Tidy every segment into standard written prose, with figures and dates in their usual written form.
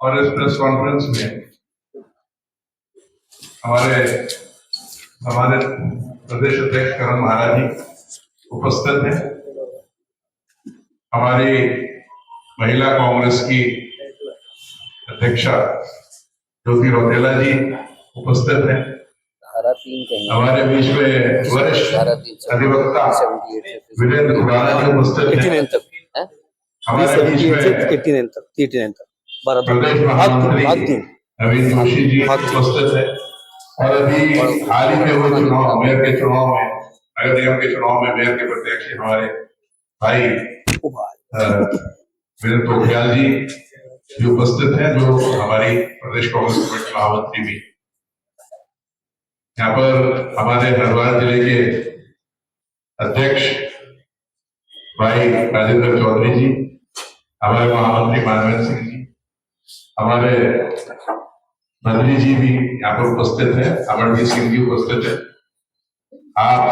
और इस press conference में हमारे प्रदेश अध्यक्ष करण महाराज जी उपस्थित हैं। हमारी महिला कांग्रेस की अध्यक्षा ज्योति रौतेला जी उपस्थित हैं। हमारे बीच में वरिष्ठ अधिवक्ता वीरेंद्र खुराना जी उपस्थित हैं। हमारे बीच में प्रदेश महामंत्री नवीन जोशी जी उपस्थित है। और अभी हाल ही में हुए चुनाव, मेयर के चुनाव में, नगर निगम के चुनाव में मेयर के प्रत्याशी हमारे भाई वीरेंद्र पोखरियाल जी भी उपस्थित हैं, जो हमारी प्रदेश कांग्रेस कमेटी महामंत्री भी। यहाँ पर हमारे हरिद्वार जिले के अध्यक्ष भाई राजेंद्र चौधरी जी, हमारे महामंत्री मानवेंद्र सिंह जी, हमारे मंत्री जी भी यहाँ पर उपस्थित है, अमरजीत सिंह जी उपस्थित है। आप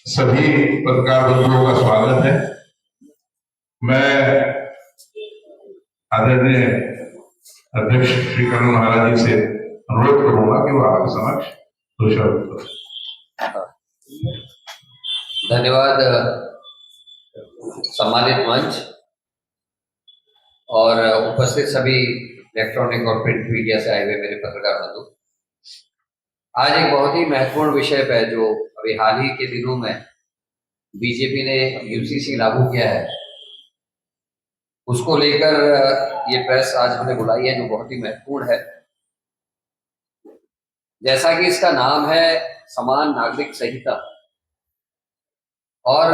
सभी पत्रकार बंधुओं का स्वागत है। मैं आदरणीय अध्यक्ष श्री करण महाराज जी से अनुरोध करूंगा कि वो आपके समक्ष दो शब्द। धन्यवाद सम्मानित मंच और उपस्थित सभी इलेक्ट्रॉनिक और प्रिंट मीडिया से आए हुए मेरे पत्रकार बंधु। आज एक बहुत ही महत्वपूर्ण विषय पे जो अभी हाल ही के दिनों में बीजेपी ने यूसीसी लागू किया है, उसको लेकर ये प्रेस आज हमने बुलाई है, जो बहुत ही महत्वपूर्ण है। जैसा कि इसका नाम है समान नागरिक संहिता, और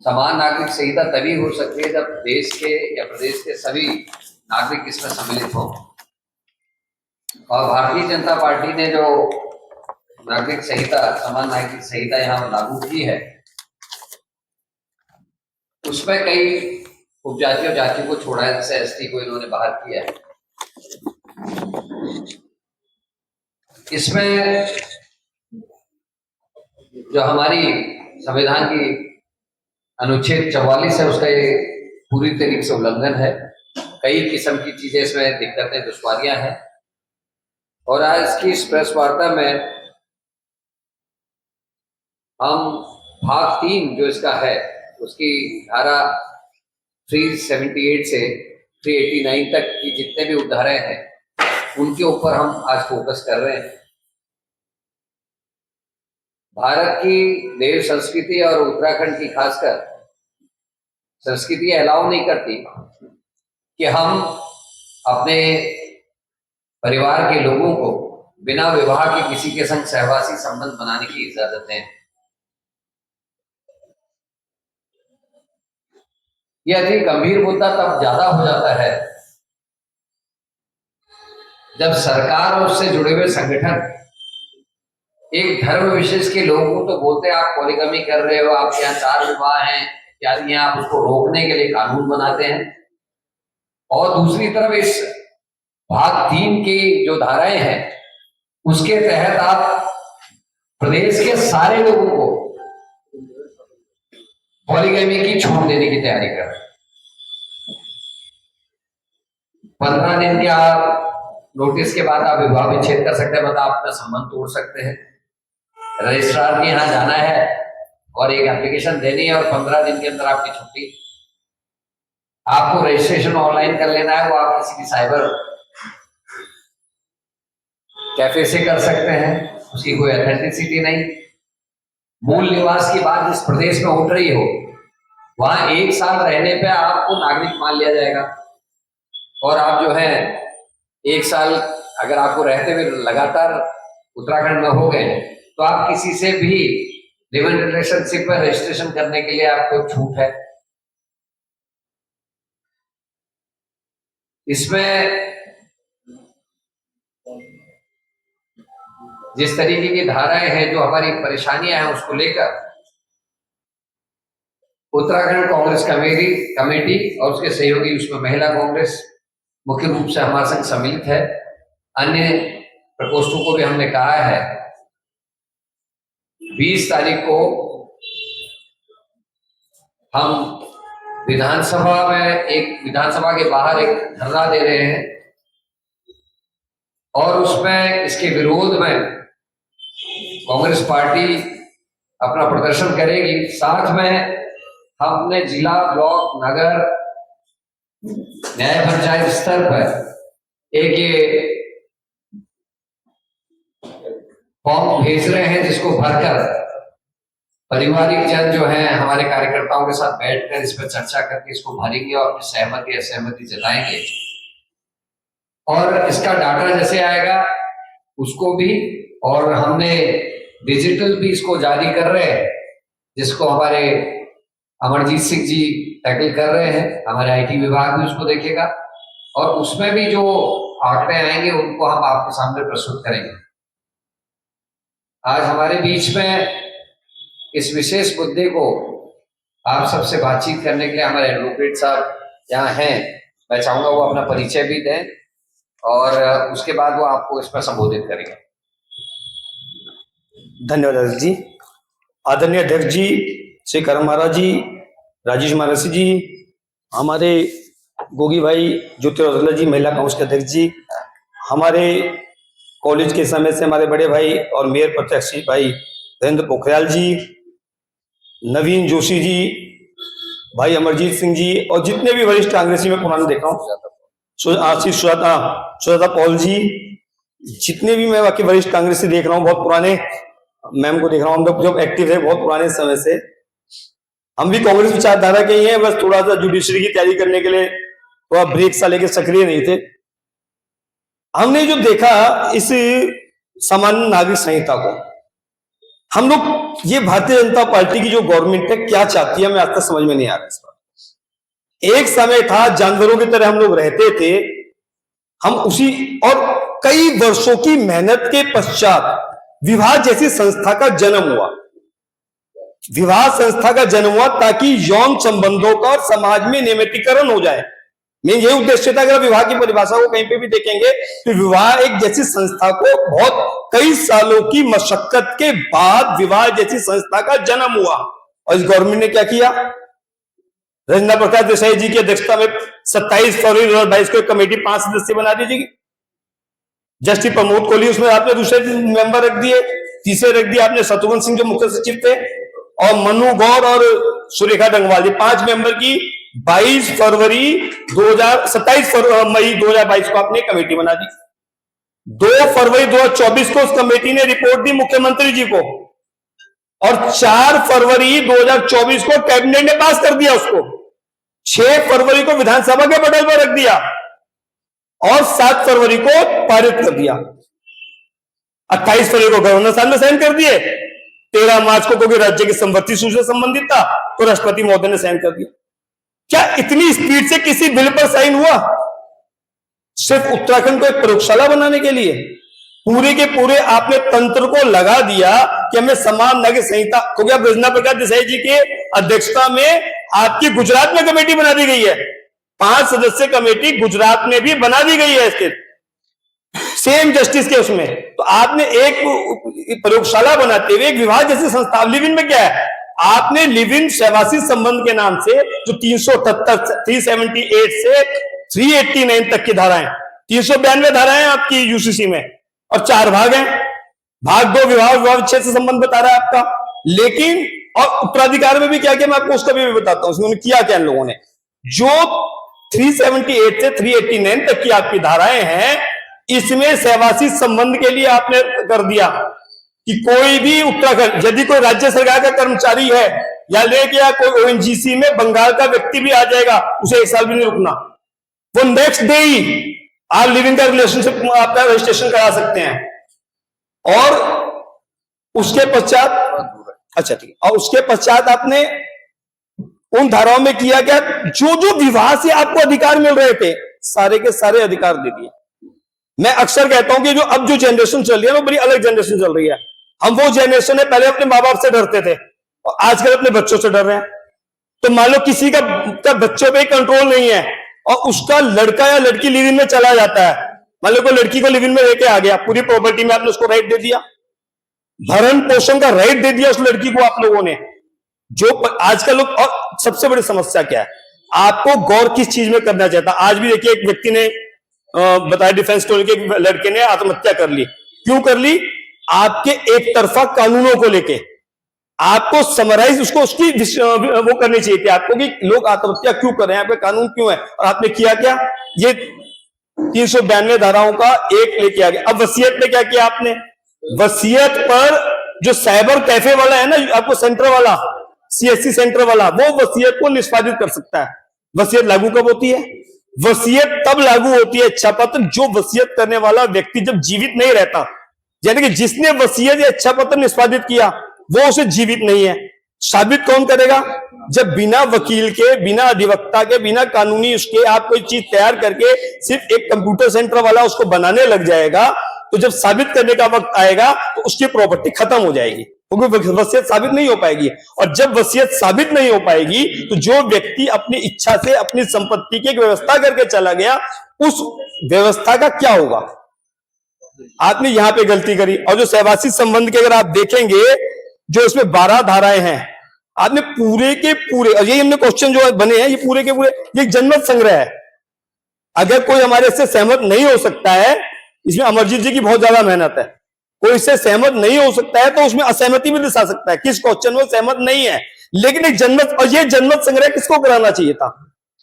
समान नागरिक संहिता तभी हो सकती है जब देश के या प्रदेश के सभी नागरिक इसमें सम्मिलित हों। और भारतीय जनता पार्टी ने जो नागरिक संहिता, समान नागरिक संहिता यहाँ लागू की है, उसमें कई उपजाति और जाति को छोड़ा है, जैसे एसटी को इन्होंने बाहर किया है। इसमें जो हमारी संविधान की अनुच्छेद 44 है, उसका ये पूरी तरीके से उल्लंघन है। कई किस्म की चीजें इसमें दिक्कतें, दुश्वारियां हैं। और आज की इस प्रेस वार्ता में हम भाग 3 जो इसका है, उसकी धारा 378 से 389 तक की जितने भी उद्धारें हैं, उनके ऊपर हम आज फोकस कर रहे हैं। भारत की देव संस्कृति और उत्तराखंड की खासकर संस्कृति अलाउ नहीं करती कि हम अपने परिवार के लोगों को बिना विवाह के किसी के संग सहवासी संबंध बनाने की इजाजत दें। यह अधिक गंभीर मुद्दा तब ज्यादा हो जाता है जब सरकार और उससे जुड़े हुए संगठन एक धर्म विशेष के लोगों को तो बोलते हैं आप पॉलीगमी कर रहे हो, आपके यहाँ 4 विवाह हैं इत्यादि, आप उसको रोकने के लिए कानून बनाते हैं। और दूसरी तरफ इस भाग 3 की जो धाराएं हैं, उसके तहत आप प्रदेश के सारे लोगों को पॉलीगमी की छूट देने की तैयारी कर रहे हैं। 15 दिन के आप नोटिस के बाद आप विवाह विच्छेद कर सकते हैं, मतलब आप अपना संबंध तोड़ सकते हैं। रजिस्ट्रार के यहाँ जाना है और एक एप्लीकेशन देनी है, और 15 दिन के अंदर आपकी छुट्टी। आपको रजिस्ट्रेशन ऑनलाइन कर लेना है, वो आप किसी भी साइबर कैफे से कर सकते हैं, उसकी कोई ऑथेंटिसिटी नहीं। मूल निवास की बात जिस प्रदेश में उठ रही हो, वहां 1 साल रहने पे आपको नागरिक मान लिया जाएगा। और आप जो है 1 साल अगर आपको रहते हुए लगातार उत्तराखंड में हो गए, तो आप किसी से भी लिव इन रिलेशनशिप में रजिस्ट्रेशन करने के लिए आपको छूट है। इसमें जिस तरीके की धाराएं हैं, जो हमारी परेशानियां हैं, उसको लेकर उत्तराखंड कांग्रेस कमेटी और उसके सहयोगी, उसमें महिला कांग्रेस मुख्य रूप से हमारे संग सम्मिलित है। अन्य प्रकोष्ठों को भी हमने कहा है 20 तारीख को हम विधानसभा के बाहर एक धरना दे रहे हैं और उसमें इसके विरोध में कांग्रेस पार्टी अपना प्रदर्शन करेगी। साथ में हम अपने जिला, ब्लॉक, नगर, न्याय पंचायत स्तर पर एक ये फॉर्म भेज रहे हैं जिसको भरकर पारिवारिक जन जो है हमारे कार्यकर्ताओं के साथ बैठकर इस पर चर्चा करके इसको भरेंगे और अपनी सहमति असहमति जताएंगे। और इसका डाटा जैसे आएगा उसको भी, और हमने डिजिटल भी इसको जारी कर रहे हैं जिसको हमारे अमरजीत सिंह जी टैकल कर रहे हैं। हमारे आईटी विभाग भी उसको देखेगा और उसमें भी जो आंकड़े आएंगे उनको हम आपके सामने प्रस्तुत करेंगे। आज हमारे बीच में इस विशेष मुद्दे को आप सबसे बातचीत करने के लिए हमारे एडवोकेट साहब यहाँ हैं। मैं चाहूंगा वो अपना परिचय भी दें और उसके बाद वो आपको इस पर संबोधित करेंगे। धन्यवाद अध्यक्ष जी। आदरणीय अध्यक्ष जी श्री करम महाराज जी, राजेश महाराज जी, हमारे गोगी भाई ज्योति रौतेला जी, महिला कांग्रेस के अध्यक्ष जी, हमारे कॉलेज के समय से हमारे बड़े भाई और मेयर प्रत्याशी भाई धीरेन्द्र पोखरियाल जी, नवीन जोशी जी, भाई अमरजीत सिंह जी और जितने भी वरिष्ठ कांग्रेसी में पुराने देख रहा हूँ, आशीष सुजाता पॉल जी, जितने भी मैं बाकी वरिष्ठ कांग्रेसी देख रहा हूँ, बहुत पुराने मैम को देख रहा हूँ, हम लोग जब एक्टिव है बहुत पुराने समय से, हम भी कांग्रेस विचारधारा के ही हैं, बस थोड़ा सा जुडिशरी की तैयारी करने के लिए थोड़ा ब्रेक सा लेके सक्रिय नहीं थे। हमने जो देखा इस सामान्य नागरिक संहिता को, हम लोग ये भारतीय जनता पार्टी की जो गवर्नमेंट है क्या चाहती है, हमें आज तक समझ में नहीं आ रहा इस बात। एक समय था जानवरों की तरह हम लोग रहते थे, हम उसी, और कई वर्षों की मेहनत के पश्चात विवाह जैसी संस्था का जन्म हुआ। विवाह संस्था का जन्म हुआ ताकि यौन संबंधों का और समाज में नियमितीकरण हो जाए। मेन यही उद्देश्य था। अगर विवाह की परिभाषा को कहीं पे भी देखेंगे तो विवाह एक जैसी संस्था को बहुत कई सालों की मशक्कत के बाद विवाह जैसी संस्था का जन्म हुआ। और इस गवर्नमेंट ने क्या किया, रंजना प्रकाश देसाई जी की अध्यक्षता में 27 फरवरी 2022 को एक कमेटी 5 सदस्य बना दी जाएगी। जस्टिस प्रमोद कोहली उसमें आपने दूसरे मेंबर रख दिए, तीसरे रख दिए आपने शत्रुघ्न सिंह जो मुख्य सचिव थे, और मनु गौर और सुरेखा डंगवाल जी 5 मेंबर की 27 मई 2022 को आपने कमेटी बना दी। 2 फरवरी 2024 को उस कमेटी ने रिपोर्ट दी मुख्यमंत्री जी को और 4 फरवरी 2024 को कैबिनेट ने पास कर दिया उसको। 6 फरवरी को विधानसभा के पटल पर रख दिया और 7 फरवरी को पारित कर दिया। 28 फरवरी को गवर्नर साहब ने साइन कर दिए। 13 मार्च को क्योंकि राज्य की संपत्ति सूची से संबंधित था तो राष्ट्रपति महोदय ने साइन कर दिया। क्या इतनी स्पीड से किसी बिल पर साइन हुआ? सिर्फ उत्तराखंड को एक प्रयोगशाला बनाने के लिए पूरे के पूरे आपने तंत्र को लगा दिया कि हमें समान नागरिक संहिता, क्योंकि अब रंजना प्रकाश देसाई जी के अध्यक्षता में आपकी गुजरात में कमेटी बना दी गई है। 5 सदस्य कमेटी गुजरात में भी बना दी गई है इसके सेम जस्टिस के उसमें। तो आपने एक प्रयोगशाला बनाते हुए एक विवाह जैसी संस्था, लिव इन में क्या है, आपने लिव इन सहवासी संबंध के नाम से जो 378 से 389 तक की धाराएं, 392 धाराएं आपकी यूसीसी में और 4 भाग हैं। भाग 2 विवाह विच्छेद से संबंध बता रहा है आपका, लेकिन और उत्तराधिकार में भी क्या किया मैं आपको उसका भी बताता हूं उसमें किया क्या इन लोगों ने। जो 378 से 389 तक की आपकी धाराएं हैं, इसमें सहवासी संबंध के लिए आपने कर दिया कि कोई भी उत्तराखंड, यदि कोई राज्य सरकार का कर्मचारी है या लेके या कोई ओएनजीसी में बंगाल का व्यक्ति भी आ जाएगा, उसे 1 साल भी नहीं रुकना, वो नेक्स्ट डे ही आप लिविंग का रिलेशनशिप आपका रजिस्ट्रेशन करा सकते हैं। और उसके पश्चात अच्छा ठीक है, और उसके पश्चात आपने उन धाराओं में किया क्या, जो जो विवाह से आपको अधिकार मिल रहे थे सारे के सारे अधिकार दे दिए। मैं अक्सर कहता हूं कि जो अब जो जनरेशन चल रही है ना, बड़ी अलग जनरेशन चल रही है। हम वो जनरेशन है पहले अपने माँ बाप से डरते थे और आजकल अपने बच्चों से डर रहे हैं। तो मान लो किसी का बच्चों पे कंट्रोल नहीं है और उसका लड़का या लड़की लिव इन में चला जाता है, मान लो कोई लड़की को लिव इन में लेके आ गया, पूरी प्रॉपर्टी में आपने उसको राइट दे दिया, भरण पोषण का राइट दे दिया उस लड़की को आप लोगों ने। जो आजकल लोग, और सबसे बड़ी समस्या क्या है, आपको गौर किस चीज में करना चाहता? आज भी देखिए एक व्यक्ति ने बताया, डिफेंस स्टोरी के एक लड़के ने आत्महत्या कर ली। क्यों कर ली? आपके एक तरफा कानूनों को लेके। आपको समराइज उसको उसकी वो करनी चाहिए थी आपको कि लोग आत्महत्या क्यों कर रहे हैं, आपके कानून क्यों है, और आपने किया क्या? ये 392 धाराओं का एक लेके आ गया। अब वसीयत में क्या किया आपने? वसीयत पर जो साइबर कैफे वाला है ना, आपको सेंटर वाला, सीएससी सेंटर वाला, वो वसीयत को निष्पादित कर सकता है। वसीयत लागू कब होती है? वसीयत तब लागू होती है, इच्छा पत्र, जो वसीयत करने वाला व्यक्ति जब जीवित नहीं रहता। यानी कि जिसने वसीयत या इच्छा पत्र निष्पादित किया वो उसे जीवित नहीं है। साबित कौन करेगा? जब बिना वकील के, बिना अधिवक्ता के, बिना कानूनी उसके आप कोई चीज तैयार करके सिर्फ एक कंप्यूटर सेंटर वाला उसको बनाने लग जाएगा, तो जब साबित करने का वक्त आएगा तो उसकी प्रॉपर्टी खत्म हो जाएगी, क्योंकि वसीयत साबित नहीं हो पाएगी। और जब वसीयत साबित नहीं हो पाएगी तो जो व्यक्ति अपनी इच्छा से अपनी संपत्ति की एक व्यवस्था करके चला गया, उस व्यवस्था का क्या होगा? आपने यहां पे गलती करी। और जो सहवासी संबंध के अगर आप देखेंगे, जो इसमें 12 धाराएं हैं, आपने पूरे के पूरे, और यही हमने क्वेश्चन जो बने हैं, ये पूरे के पूरे ये जनमत संग्रह है। अगर कोई हमारे से सहमत नहीं हो सकता है, इसमें अमरजीत जी की बहुत ज्यादा मेहनत है, कोई इससे सहमत नहीं हो सकता है तो उसमें असहमति भी दिखा सकता है, किस क्वेश्चन में सहमत नहीं है। लेकिन एक जनमत, और ये जनमत संग्रह किसको कराना चाहिए था?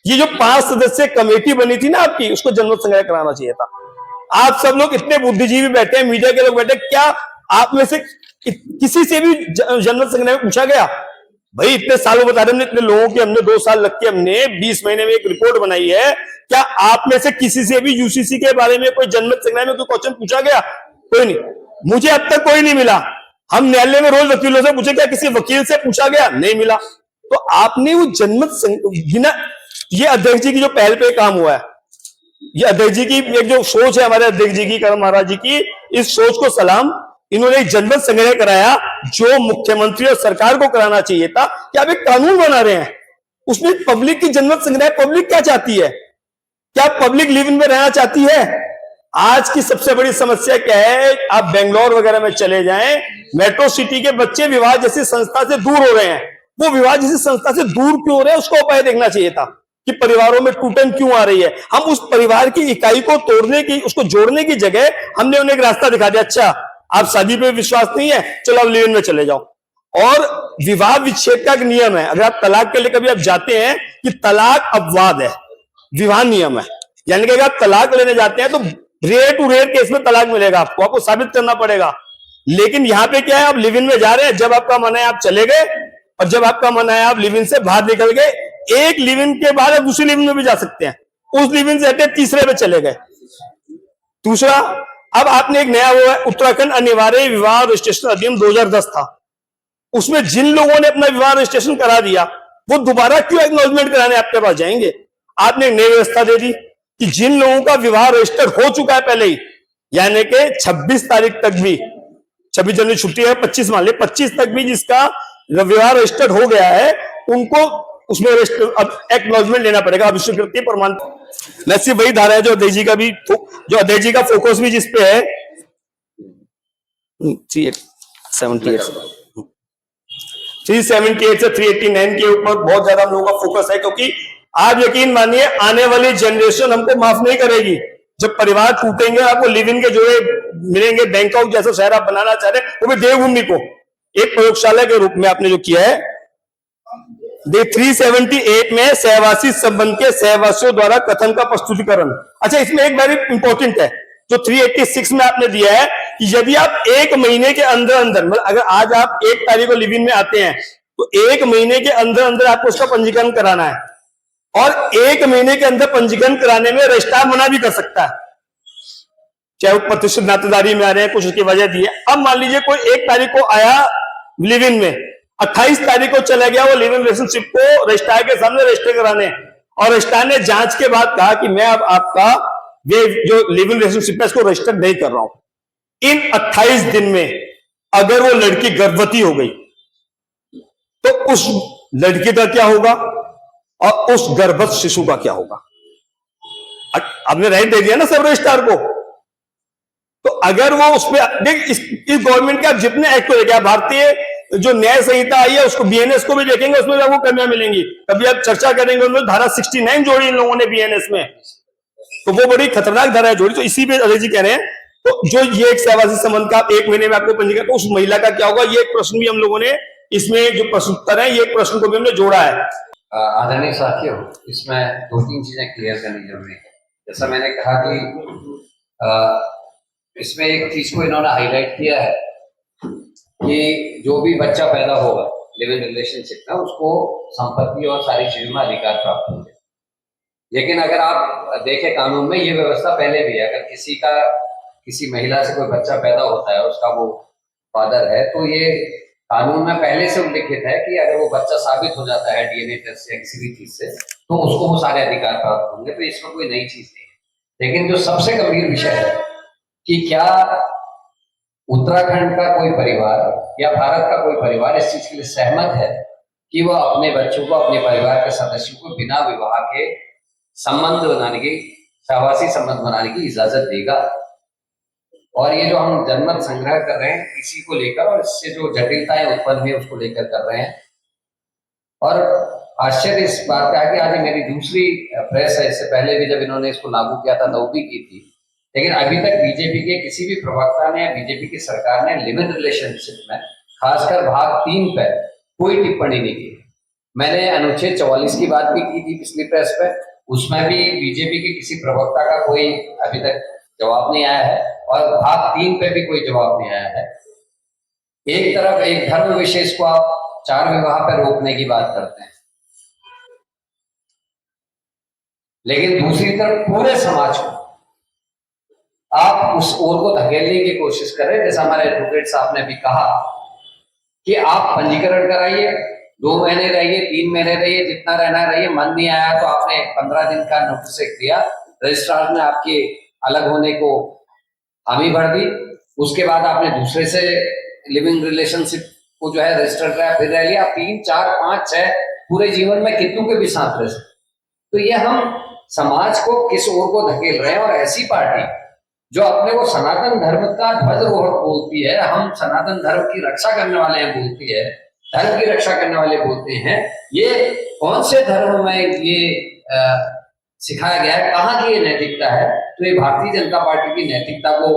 ये जो 5 सदस्यीय कमेटी बनी थी ना आपकी, उसको जनमत संग्रह कराना चाहिए था। आप सब लोग इतने बुद्धिजीवी बैठे हैं, मीडिया के लोग बैठे, क्या आप में से किसी से भी जनमत संग्रह में पूछा गया? भाई इतने सालों बता रहे, हमने इतने लोगों की, हमने 2 साल लग के हमने 20 महीने में एक रिपोर्ट बनाई है, क्या आप में से किसी से भी यूसीसी के बारे में कोई जनमत संग्रह में कोई क्वेश्चन पूछा गया? कोई नहीं, मुझे अब तक कोई नहीं मिला। हम न्यायालय में रोज वकीलों से पूछे, क्या किसी वकील से पूछा गया? नहीं मिला। तो आपने वो जनमत बिना, ये अध्यक्ष जी की जो पहल पे काम हुआ है, ये अध्यक्ष जी की एक जो सोच है, हमारे अध्यक्ष जी की, करम महाराज जी की, इस सोच को सलाम। इन्होंने एक जनमत संग्रह कराया जो मुख्यमंत्री और सरकार को कराना चाहिए था। क्या आप एक कानून बना रहे हैं, उसमें पब्लिक की जनमत संग्रह, पब्लिक क्या चाहती है? क्या पब्लिक लिव इन में रहना चाहती है? आज की सबसे बड़ी समस्या क्या है? आप बेंगलोर वगैरह में चले जाएं, मेट्रो सिटी के बच्चे विवाह जैसी संस्था से दूर हो रहे हैं। वो विवाह जैसी संस्था से दूर क्यों हो रहे हैं, उसका उपाय देखना चाहिए था कि परिवारों में टूटन क्यों आ रही है। हम उस परिवार की इकाई को तोड़ने की, उसको जोड़ने की जगह हमने उन्हें एक रास्ता दिखा दिया। अच्छा, आप शादी पे विश्वास नहीं है, चलो आप लिव इन में चले जाओ। और विवाह विच्छेद का एक नियम है, अगर आप तलाक के लिए कभी आप जाते हैं, कि तलाक अपवाद है, विवाह नियम है। यानी कि अगर आप तलाक लेने जाते हैं तो रेयर टू रेयर केस में तलाक मिलेगा, आपको साबित करना पड़ेगा। लेकिन यहां पे क्या है, आप लिव इन में जा रहे हैं, जब आपका मन है आप चले गए, और जब आपका मन है आप लिव इन से बाहर निकल गए। एक लिव इन के बाद आप दूसरी लिव इन में भी जा सकते हैं, उस लिव इन से हटे तीसरे पे चले गए। दूसरा, अब आपने एक नया वो है, उत्तराखंड अनिवार्य विवाह रजिस्ट्रेशन अधिनियम 2010 था, उसमें जिन लोगों ने अपना विवाह रजिस्ट्रेशन करा दिया, वो दोबारा क्यों एक्नॉलेजमेंट कराने आपके पास जाएंगे? आपने एक नई व्यवस्था दे दी कि जिन लोगों का विवाह रजिस्टर हो चुका है पहले ही, यानी कि 26 तारीख तक भी, 26 जनवरी छुट्टी है, 25 मान ले, 25 तक भी जिसका विवाह रजिस्टर्ड हो गया है, उनको उसमें अब एक्नॉलेजमेंट लेना पड़ेगा, अभिस्वीकृति प्रमाण। मैं सिर्फ वही धारा है जो अध्यक्ष जी का भी, जो अध्यक्ष जी का फोकस भी जिसपे है 378 से 389 के ऊपर बहुत ज्यादा हम लोगों का फोकस है, क्योंकि आप यकीन मानिए आने वाली जनरेशन हमको माफ नहीं करेगी। जब परिवार टूटेंगे, आपको लिव इन के जोड़े मिलेंगे, बैंकॉक जैसा शहर आप बनाना चाह रहे हैं, वो भी देवभूमि को एक प्रयोगशाला के रूप में आपने जो किया है। 378 में सहवासी संबंध के सहवासियों द्वारा कथन का प्रस्तुतिकरण। अच्छा, इसमें एक वेरी इंपॉर्टेंट है जो 386 में आपने दिया है कि यदि आप 1 महीने के अंदर अंदर, मतलब अगर आज आप 1 तारीख को लिव इन में आते हैं तो 1 महीने के अंदर अंदर आपको उसका पंजीकरण कराना है, और 1 महीने के अंदर पंजीकरण कराने में रजिस्ट्रार मना भी कर सकता है, चाहे वो प्रतिष्ठित नातेदारी में आ रहे हैं, कुछ उसकी वजह दी है। अब मान लीजिए कोई 1 तारीख को आया लिव इन में, 28 तारीख को चला गया वो लिव इन रिलेशनशिप को रजिस्ट्रार के सामने रजिस्टर कराने, और रजिस्ट्रार ने जांच के बाद कहा कि मैं अब आपका ये जो लिव इन रिलेशनशिप है इसको रजिस्टर नहीं कर रहा हूं। इन 28 दिन में अगर वो लड़की गर्भवती हो गई तो उस लड़की का क्या होगा और उस गर्भवत शिशु का क्या होगा? आपने राइट दे दिया ना सब रजिस्ट्रार को। तो अगर वो उसमें देख, इस गवर्नमेंट के आप जितने एक्ट को लेकर, भारतीय जो न्याय संहिता आई है उसको बीएनएस को भी देखेंगे, उसमें भी आपको कमियां मिलेंगी। कभी आप चर्चा करेंगे उनमें धारा 69 जोड़ी इन लोगों ने बीएनएस में, तो वो बड़ी खतरनाक धारा है जोड़ी। तो इसी पे अजय जी कह रहे हैं, तो जो ये एक सहवासी संबंध का 1 महीने में आपको पंजीकरण, तो उस महिला का क्या होगा, ये एक प्रश्न भी हम लोगों ने इसमें जो प्रश्न उत्तर है, ये प्रश्न को भी हमने जोड़ा है। आदरणीय साथियों, इसमें 2-3 चीजें क्लियर करनी जरूरी है। जैसा मैंने कहा कि इसमें एक चीज को इन्होंने हाईलाइट किया है कि जो भी बच्चा पैदा होगा लिव इन रिलेशनशिप में, उसको संपत्ति और सारी चीजों में अधिकार प्राप्त होंगे। लेकिन अगर आप देखें कानून में ये व्यवस्था पहले भी है, अगर किसी महिला से कोई बच्चा पैदा होता है, उसका वो फादर है, तो ये कानून में पहले से उल्लिखित है कि अगर वो बच्चा साबित हो जाता है डीएनए टेस्ट या किसी भी चीज से, तो उसको वो सारे अधिकार प्राप्त होंगे। तो इसमें कोई नई चीज नहीं है। लेकिन जो सबसे गंभीर विषय है कि क्या उत्तराखंड का कोई परिवार या भारत का कोई परिवार इस चीज के लिए सहमत है कि वह अपने बच्चों को, अपने परिवार के सदस्यों को बिना विवाह के संबंध बनाने की, सहवासी संबंध बनाने की इजाजत देगा? और ये जो हम जनमत संग्रह कर रहे हैं इसी को लेकर, और इससे जो जटिलताएं उत्पन्न हुई उसको लेकर कर रहे हैं। और आश्चर्य इस बात का है कि आज मेरी दूसरी प्रेस है, इससे पहले भी जब इन्होंने इसको लागू किया था तो भी की थी, लेकिन अभी तक बीजेपी के किसी भी प्रवक्ता ने या बीजेपी की सरकार ने लिव इन रिलेशनशिप में खासकर भाग 3 पर कोई टिप्पणी नहीं की। मैंने अनुच्छेद 44 की बात भी की थी पिछली प्रेस पे, उसमें भी बीजेपी के किसी प्रवक्ता का कोई अभी तक जवाब नहीं आया है, और भाग 3 पे भी कोई जवाब नहीं आया है। एक तरफ एक धर्म विशेष को आप 4 विवाह पर रोकने की बात करते हैं, लेकिन दूसरी तरफ पूरे समाज को आप उस ओर को धकेलने की कोशिश कर रहे हैं। जैसा हमारे एडवोकेट साहब ने भी कहा कि आप पंजीकरण कराइए, 2 महीने रहिए, 3 महीने रहिए, जितना रहना रहिए, मन नहीं आया तो आपने 15 दिन का नोटिस दिया, रजिस्ट्रार ने आपके अलग होने को हामी भर दी, उसके बाद आपने दूसरे से लिविंग रिलेशनशिप को जो है रजिस्टर कराया, फिर रह लिया 3, 4, 5, 6, पूरे जीवन में कितनों के भी साथ रह सकते। तो ये हम समाज को किस ओर को धकेल रहे हैं। और ऐसी पार्टी जो अपने को सनातन धर्म का ध्वजरोहक बोलती है, हम सनातन धर्म की रक्षा करने वाले हैं बोलती है, धर्म की रक्षा करने वाले बोलते हैं, ये कौन से धर्म में ये सिखाया गया है, कहाँ की ये नैतिकता है? तो ये भारतीय जनता पार्टी की नैतिकता को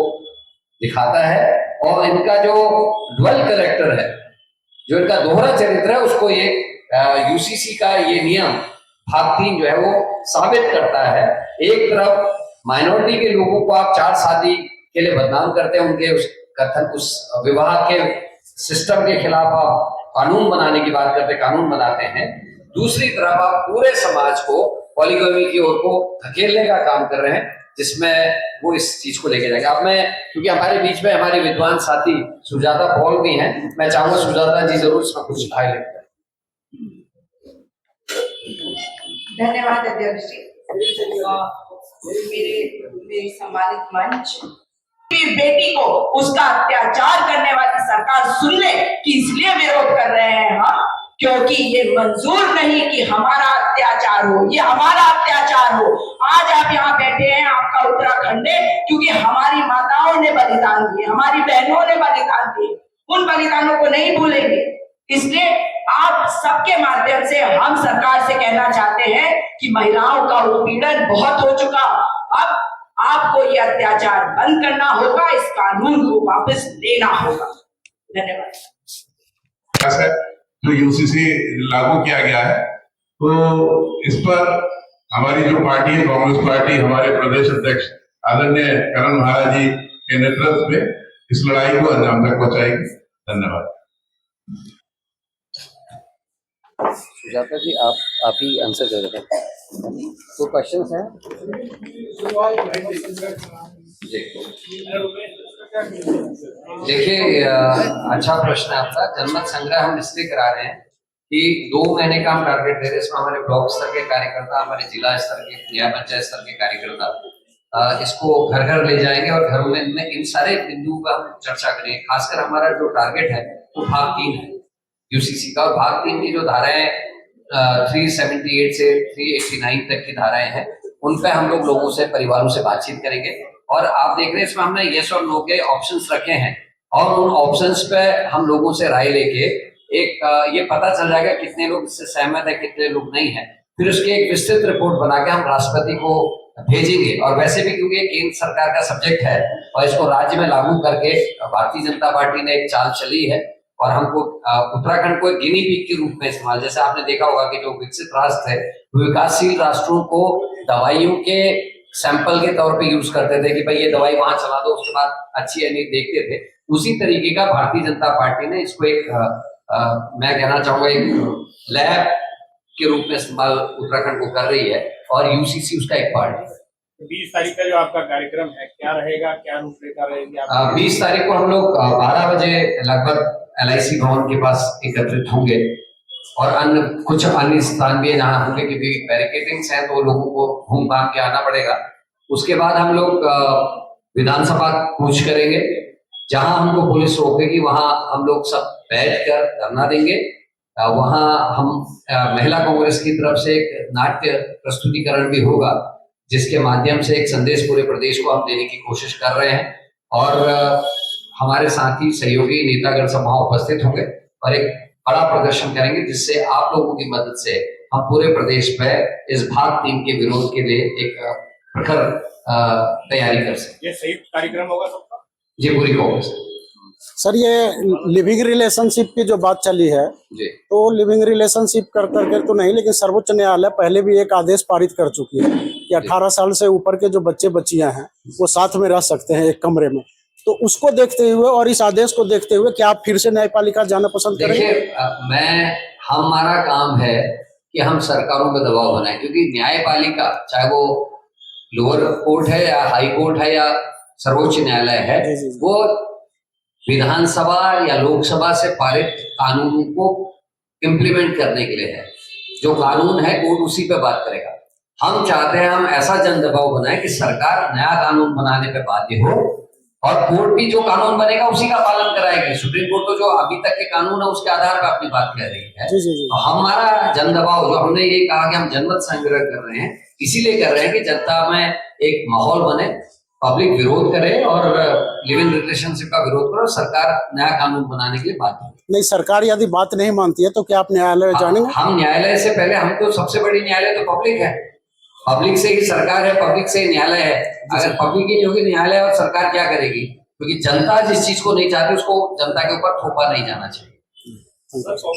दिखाता है। और इनका जो ड्वेल कैरेक्टर है, जो इनका दोहरा चरित्र है, उसको ये यूसीसी का ये नियम भाग 3 जो है वो साबित करता है। एक तरफ माइनॉरिटी के लोगों को आप 4 शादी के लिए बदनाम करते हैं, उनके उस कथन, उस विवाह के सिस्टम के खिलाफ आप कानून बनाने की बात करते, कानून बनाते हैं। दूसरी तरफ आप पूरे समाज को पॉलीगैमी की ओर को धकेलने का काम कर रहे हैं, जिसमें वो इस चीज को लेके जाएगा। अब मैं, क्योंकि हमारे बीच में हमारे विद्वान साथी सुजाता पॉल भी हैं, मैं चाहूंगा सुजाता जी जरूर इसमें कुछ हाईलाइट करें। धन्यवाद अध्यक्ष जी। मेरे सम्मानित मंच, बेटी को उसका अत्याचार करने वाली सरकार सुन ले कि इसलिए विरोध कर रहे हैं हम, क्योंकि ये मंजूर नहीं कि हमारा अत्याचार हो, ये हमारा अत्याचार हो। आज आप यहाँ बैठे हैं, आपका उत्तराखंड है, क्योंकि हमारी माताओं ने बलिदान दिए, हमारी बहनों ने बलिदान दिए, उन बलिदानों को नहीं भूलेंगे। इसलिए आप सबके माध्यम से हम सरकार से कहना चाहते हैं कि महिलाओं का उत्पीड़न बहुत हो चुका, अब आपको ये अत्याचार बंद करना होगा, इस कानून को वापस लेना होगा। धन्यवाद। जो यूसीसी लागू किया गया है, तो इस पर हमारी जो पार्टी है, कांग्रेस पार्टी, हमारे प्रदेश अध्यक्ष आदरणीय करण महाराज जी के नेतृत्व में इस लड़ाई को अंजाम तक पहुंचाएगी। धन्यवाद। सुजाता जी, आप ही आंसर दे रहे थे, कोई क्वेश्चंस हैं? देखिए, अच्छा प्रश्न है आपका। जनमत संग्रह हम इसलिए करा रहे हैं कि 2 महीने का हम टारगेट दे रहे हैं। इसमें हमारे ब्लॉक स्तर के कार्यकर्ता, हमारे जिला स्तर के, न्याय पंचायत स्तर के कार्यकर्ता इसको घर घर ले जाएंगे और घर में इन सारे बिंदुओं पर हम चर्चा करेंगे। खासकर हमारा जो टारगेट है वो भाग 3 है यूसीसी का, और भाग 3 की जो धाराएं 378 से 389 तक की धाराएं हैं, उन पे हम लोगों से, परिवारों से बातचीत करेंगे। और आप देख रहे हैं इसमें हमने यस और नो के ऑप्शंस रखे हैं, और उन ऑप्शंस पे हम लोगों से राय लेके ये पता चल जाएगा कितने लोग इससे सहमत है, कितने लोग नहीं है। फिर उसकी एक विस्तृत रिपोर्ट बना के हम राष्ट्रपति को भेजेंगे। और वैसे भी क्योंकि ये केंद्र सरकार का सब्जेक्ट है और इसको राज्य में लागू करके भारतीय जनता पार्टी ने एक चाल चली है और हमको उत्तराखंड को एक गिनी पिग के रूप में इस्तेमाल, जैसे आपने देखा होगा कि जो विकसित राष्ट्र है विकासशील राष्ट्रों को दवाइयों के सैंपल के तौर पे यूज करते थे कि भाई ये दवाई वहां चला दो, उसके बाद अच्छी है नहीं देखते थे। उसी तरीके का भारतीय जनता पार्टी ने इसको एक मैं कहना चाहूंगा एक लैब के रूप में इस्तेमाल उत्तराखंड को कर रही है और यूसीसी उसका एक पार्ट है। 20 तारीख का जो आपका कार्यक्रम है क्या रहेगा, क्या रूपरेखा रहेगी? 20 तारीख को हम लोग 12 बजे लगभग LIC भवन के पास एकत्रित होंगे और कुछ अन्य स्थान भी जहाँ होंगे क्योंकि बैरिकेडिंग्स हैं तो लोगों को घूम घाम के आना पड़ेगा। उसके बाद हम लोग विधानसभा कूच करेंगे, जहां हमको पुलिस रोकेगी वहां हम लोग सब बैठकर धरना देंगे। वहां हम महिला कांग्रेस की तरफ से एक नाट्य प्रस्तुतिकरण भी होगा जिसके माध्यम से एक संदेश पूरे प्रदेश को हम देने की कोशिश कर रहे हैं और हमारे साथी सहयोगी नेतागण सब वहां उपस्थित होंगे और एक बड़ा प्रदर्शन करेंगे जिससे आप लोगों की मदद से हम पूरे प्रदेश में इस भाग 3 के विरोध के लिए एक प्रखर तैयारी कर सकें। ये संयुक्त कार्यक्रम होगा सबका? जी पूरी कांग्रेस। सर ये लिविंग रिलेशनशिप की जो बात चली है जी तो लिविंग रिलेशनशिप कर करके तो नहीं, लेकिन सर्वोच्च न्यायालय पहले भी एक आदेश पारित कर चुकी है कि 18 साल से ऊपर के जो बच्चे बच्चियां हैं वो साथ में रह सकते हैं एक कमरे में। तो उसको देखते हुए और इस आदेश को देखते हुए क्या आप फिर से न्यायपालिका जाना पसंद करेंगे? देखिए हमारा काम है कि हम सरकारों पे दबाव बनाएं क्योंकि न्यायपालिका चाहे वो लोअर कोर्ट है या हाई कोर्ट है या सर्वोच्च न्यायालय है वो विधानसभा या लोकसभा से पारित कानूनों को इम्प्लीमेंट करने के लिए है। जो कानून है कोर्ट उसी पे बात करेगा। हम चाहते हैं हम ऐसा जन दबाव बनाए कि सरकार नया कानून बनाने पे बाध्य हो और कोर्ट भी जो कानून बनेगा उसी का पालन कराएगी। सुप्रीम कोर्ट तो जो अभी तक के कानून है उसके आधार पर अपनी बात कह रही है। तो हमारा जन दबाव जो हमने ये कहा कि हम जनमत संग्रह कर रहे हैं इसीलिए कर रहे हैं कि जनता में एक माहौल बने, पब्लिक विरोध करे और लिव इन रिलेशनशिप का विरोध करे और सरकार नया कानून बनाने के लिए बात करे। नहीं, सरकार यदि बात नहीं मानती है तो क्या आप न्यायालय जानेंगे? हम न्यायालय से पहले हम तो सबसे बड़ी न्यायालय तो पब्लिक है, पब्लिक से ही सरकार है, पब्लिक से ही न्यायालय है। अगर पब्लिक ही नहीं होगी न्यायालय और सरकार क्या करेगी? क्योंकि जनता जिस चीज को नहीं चाहती उसको जनता के ऊपर थोपा नहीं जाना चाहिए।